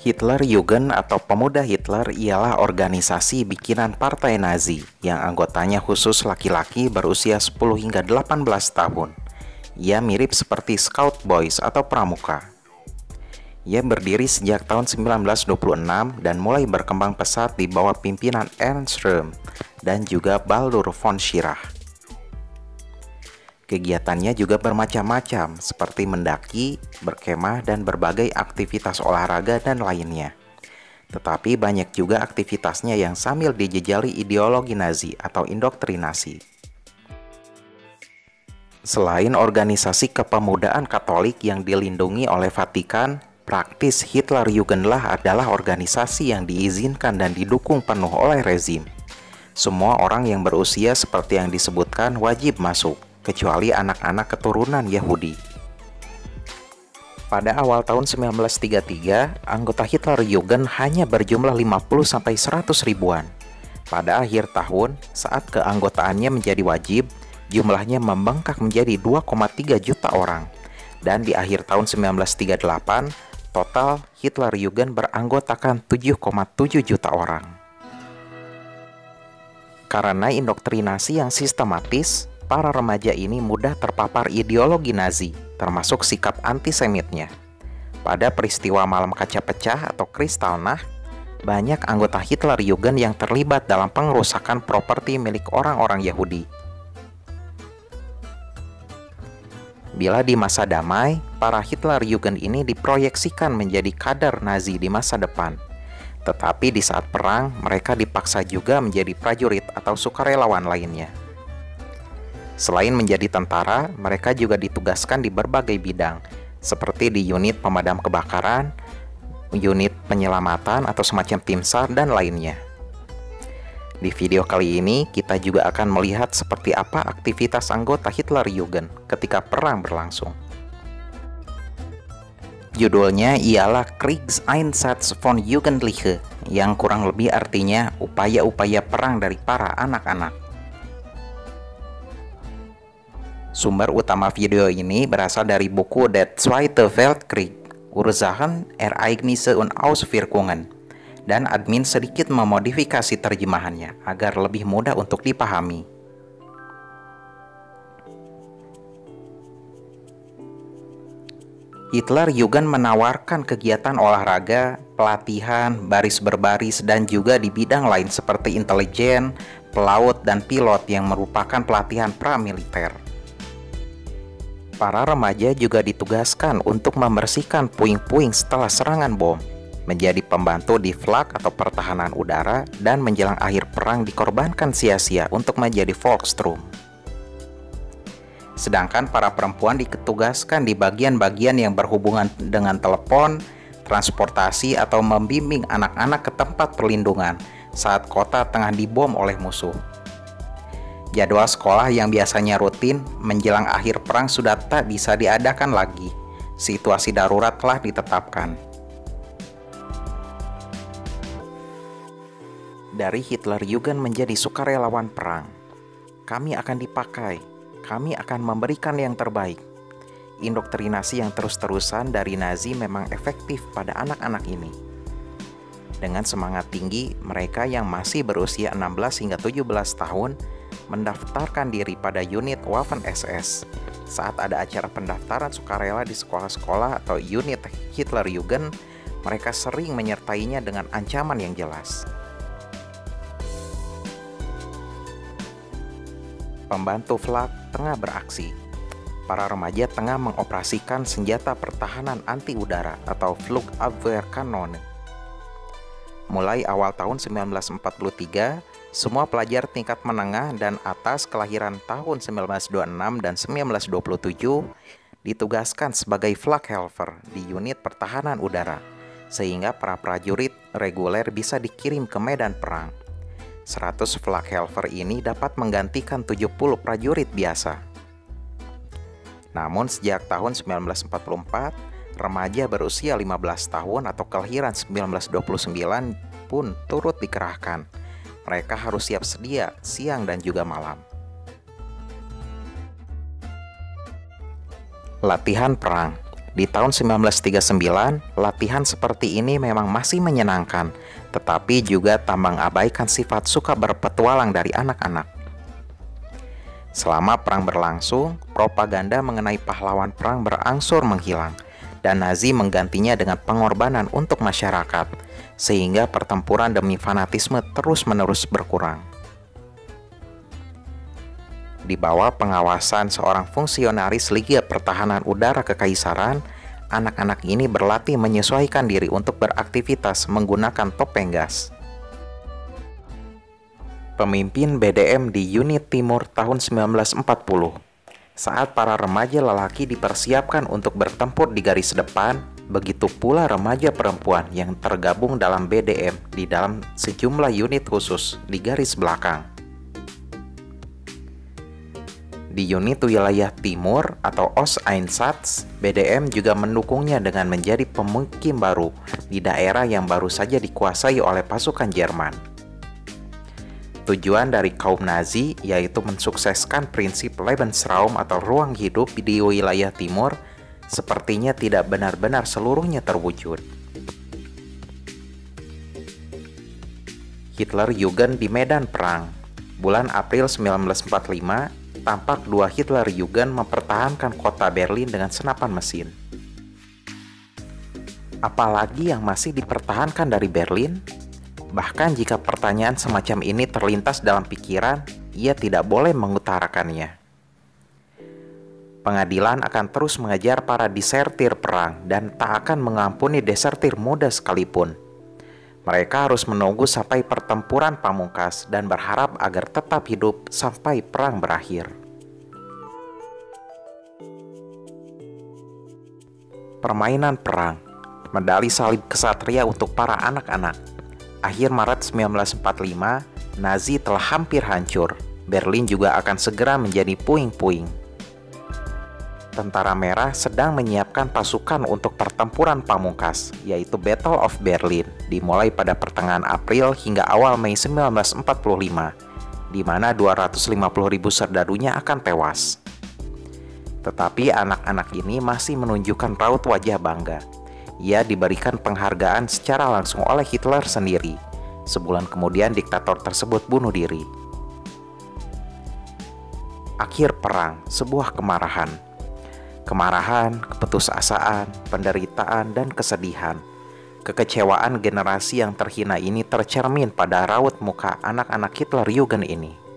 Hitlerjugend atau Pemuda Hitler ialah organisasi bikinan Partai Nazi yang anggotanya khusus laki-laki berusia 10 hingga 18 tahun. Ia mirip seperti Scout Boys atau pramuka. Ia berdiri sejak tahun 1926 dan mulai berkembang pesat di bawah pimpinan Ernst Röhm dan juga Baldur von Schirach. Kegiatannya juga bermacam-macam, seperti mendaki, berkemah, dan berbagai aktivitas olahraga dan lainnya. Tetapi banyak juga aktivitasnya yang sambil dijejali ideologi Nazi atau indoktrinasi. Selain organisasi kepemudaan Katolik yang dilindungi oleh Vatikan, praktis Hitlerjugendlah adalah organisasi yang diizinkan dan didukung penuh oleh rezim. Semua orang yang berusia seperti yang disebutkan wajib masuk, kecuali anak-anak keturunan Yahudi. Pada awal tahun 1933, anggota Hitlerjugend hanya berjumlah 50-100 ribuan. Pada akhir tahun, saat keanggotaannya menjadi wajib, jumlahnya membengkak menjadi 2,3 juta orang. Dan di akhir tahun 1938, total Hitlerjugend beranggotakan 7,7 juta orang. Karena indoktrinasi yang sistematis, para remaja ini mudah terpapar ideologi Nazi, termasuk sikap antisemitnya. Pada peristiwa Malam Kaca Pecah atau Kristallnacht, banyak anggota Hitlerjugend yang terlibat dalam pengerusakan properti milik orang-orang Yahudi. Bila di masa damai, para Hitlerjugend ini diproyeksikan menjadi kader Nazi di masa depan. Tetapi di saat perang, mereka dipaksa juga menjadi prajurit atau sukarelawan lainnya. Selain menjadi tentara, mereka juga ditugaskan di berbagai bidang, seperti di unit pemadam kebakaran, unit penyelamatan atau semacam tim SAR, dan lainnya. Di video kali ini, kita juga akan melihat seperti apa aktivitas anggota Hitlerjugend ketika perang berlangsung. Judulnya ialah Kriegseinsatz von Jugendliche, yang kurang lebih artinya upaya-upaya perang dari para anak-anak. Sumber utama video ini berasal dari buku Der Zweite Weltkrieg, Ursachen, Ereignisse und Auswirkungen, dan admin sedikit memodifikasi terjemahannya agar lebih mudah untuk dipahami. Hitlerjugend menawarkan kegiatan olahraga, pelatihan, baris berbaris, dan juga di bidang lain seperti intelijen, pelaut, dan pilot yang merupakan pelatihan pramiliter. Para remaja juga ditugaskan untuk membersihkan puing-puing setelah serangan bom, menjadi pembantu di flak atau pertahanan udara, dan menjelang akhir perang dikorbankan sia-sia untuk menjadi Volkssturm. Sedangkan para perempuan ditugaskan di bagian-bagian yang berhubungan dengan telepon, transportasi, atau membimbing anak-anak ke tempat perlindungan saat kota tengah dibom oleh musuh. Jadwal sekolah yang biasanya rutin menjelang akhir perang sudah tak bisa diadakan lagi. Situasi darurat telah ditetapkan. Dari Hitlerjugend menjadi sukarelawan perang. Kami akan dipakai. Kami akan memberikan yang terbaik. Indoktrinasi yang terus-terusan dari Nazi memang efektif pada anak-anak ini. Dengan semangat tinggi, mereka yang masih berusia 16 hingga 17 tahun mendaftarkan diri pada unit Waffen-SS. Saat ada acara pendaftaran sukarela di sekolah-sekolah atau unit Hitlerjugend, mereka sering menyertainya dengan ancaman yang jelas. Pembantu flak tengah beraksi. Para remaja tengah mengoperasikan senjata pertahanan anti udara atau Flugabwehrkanone. Mulai awal tahun 1943, semua pelajar tingkat menengah dan atas kelahiran tahun 1926 dan 1927 ditugaskan sebagai Flakhelfer di unit pertahanan udara, sehingga para prajurit reguler bisa dikirim ke medan perang. 100 Flakhelfer ini dapat menggantikan 70 prajurit biasa. Namun sejak tahun 1944, remaja berusia 15 tahun atau kelahiran 1929 pun turut dikerahkan. Mereka harus siap sedia siang dan juga malam. Latihan perang. Di tahun 1939, latihan seperti ini memang masih menyenangkan, tetapi juga tak mengabaikan sifat suka berpetualang dari anak-anak. Selama perang berlangsung, propaganda mengenai pahlawan perang berangsur menghilang, dan Nazi menggantinya dengan pengorbanan untuk masyarakat, sehingga pertempuran demi fanatisme terus-menerus berkurang. Di bawah pengawasan seorang fungsionaris Liga Pertahanan Udara Kekaisaran, anak-anak ini berlatih menyesuaikan diri untuk beraktivitas menggunakan topeng gas. Pemimpin BDM di Unit Timur tahun 1940. Saat para remaja lelaki dipersiapkan untuk bertempur di garis depan, begitu pula remaja perempuan yang tergabung dalam BDM di dalam sejumlah unit khusus di garis belakang. Di unit wilayah timur atau Osteinsatz, BDM juga mendukungnya dengan menjadi pemukim baru di daerah yang baru saja dikuasai oleh pasukan Jerman. Tujuan dari kaum Nazi yaitu mensukseskan prinsip Lebensraum atau ruang hidup di wilayah timur sepertinya tidak benar-benar seluruhnya terwujud. Hitlerjugend di medan perang. Bulan April 1945, tampak dua Hitlerjugend mempertahankan kota Berlin dengan senapan mesin. Apalagi yang masih dipertahankan dari Berlin? Bahkan jika pertanyaan semacam ini terlintas dalam pikiran, ia tidak boleh mengutarakannya. Pengadilan akan terus mengejar para disertir perang dan tak akan mengampuni desertir muda sekalipun. Mereka harus menunggu sampai pertempuran pamungkas dan berharap agar tetap hidup sampai perang berakhir. Permainan perang, medali salib kesatria untuk para anak-anak. Akhir Maret 1945, Nazi telah hampir hancur. Berlin juga akan segera menjadi puing-puing. Tentara Merah sedang menyiapkan pasukan untuk pertempuran pamungkas, yaitu Battle of Berlin, dimulai pada pertengahan April hingga awal Mei 1945, di mana 250.000 serdarunya akan tewas. Tetapi anak-anak ini masih menunjukkan raut wajah bangga. Ia diberikan penghargaan secara langsung oleh Hitler sendiri. Sebulan kemudian diktator tersebut bunuh diri. Akhir perang, sebuah kemarahan. Kemarahan, keputusasaan, penderitaan, dan kesedihan. Kekecewaan generasi yang terhina ini tercermin pada raut muka anak-anak Hitlerjugend ini.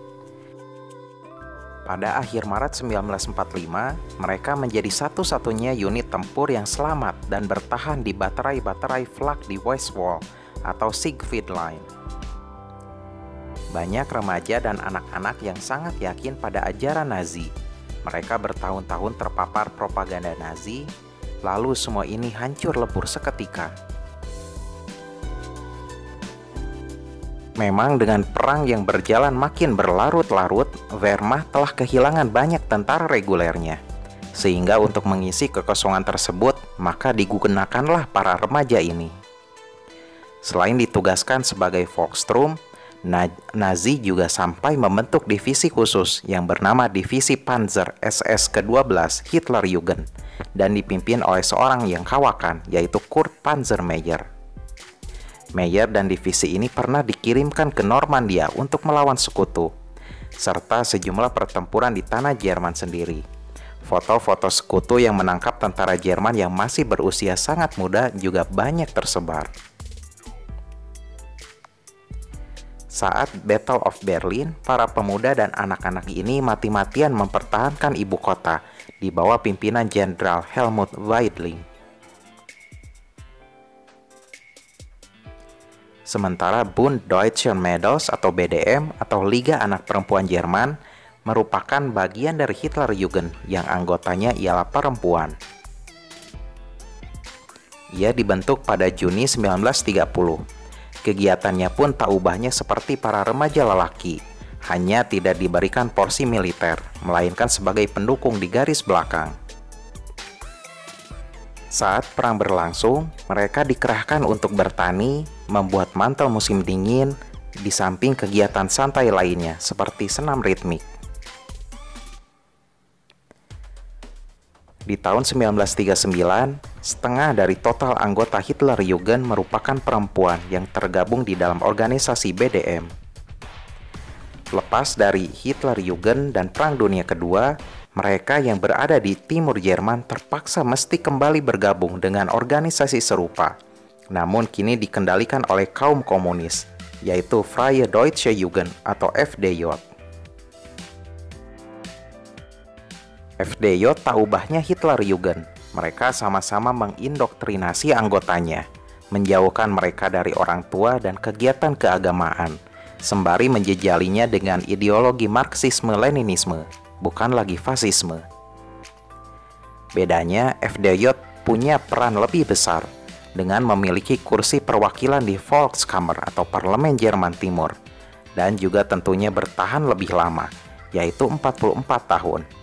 Pada akhir Maret 1945, mereka menjadi satu-satunya unit tempur yang selamat dan bertahan di baterai-baterai flak di Westwall atau Siegfried Line. Banyak remaja dan anak-anak yang sangat yakin pada ajaran Nazi. Mereka bertahun-tahun terpapar propaganda Nazi, lalu semua ini hancur lebur seketika. Memang dengan perang yang berjalan makin berlarut-larut, Wehrmacht telah kehilangan banyak tentara regulernya. Sehingga untuk mengisi kekosongan tersebut, maka digunakanlah para remaja ini. Selain ditugaskan sebagai Volkssturm, Nazi juga sampai membentuk divisi khusus yang bernama Divisi Panzer SS ke-12 Hitlerjugend dan dipimpin oleh seorang yang kawakan, yaitu Kurt Panzermeier. Meyer dan divisi ini pernah dikirimkan ke Normandia untuk melawan sekutu, serta sejumlah pertempuran di tanah Jerman sendiri. Foto-foto sekutu yang menangkap tentara Jerman yang masih berusia sangat muda juga banyak tersebar. Saat Battle of Berlin, para pemuda dan anak-anak ini mati-matian mempertahankan ibu kota di bawah pimpinan Jenderal Helmut Weidling. Sementara Bund Deutscher Mädels atau BDM atau Liga Anak Perempuan Jerman merupakan bagian dari Hitlerjugend yang anggotanya ialah perempuan. Ia dibentuk pada Juni 1930. Kegiatannya pun tak ubahnya seperti para remaja lelaki, hanya tidak diberikan porsi militer, melainkan sebagai pendukung di garis belakang. Saat perang berlangsung, mereka dikerahkan untuk bertani, membuat mantel musim dingin, di samping kegiatan santai lainnya seperti senam ritmik. Di tahun 1939, setengah dari total anggota Hitlerjugend merupakan perempuan yang tergabung di dalam organisasi BDM. Lepas dari Hitlerjugend dan Perang Dunia Kedua, mereka yang berada di timur Jerman terpaksa mesti kembali bergabung dengan organisasi serupa, namun kini dikendalikan oleh kaum komunis, yaitu Freie Deutsche Jugend atau FDJ. FDJ tak ubahnya Hitlerjugend. Mereka sama-sama mengindoktrinasi anggotanya, menjauhkan mereka dari orang tua dan kegiatan keagamaan, sembari menjejalinya dengan ideologi Marxisme-Leninisme, bukan lagi fasisme. Bedanya, FDJ punya peran lebih besar dengan memiliki kursi perwakilan di Volkskammer atau Parlemen Jerman Timur, dan juga tentunya bertahan lebih lama, yaitu 44 tahun.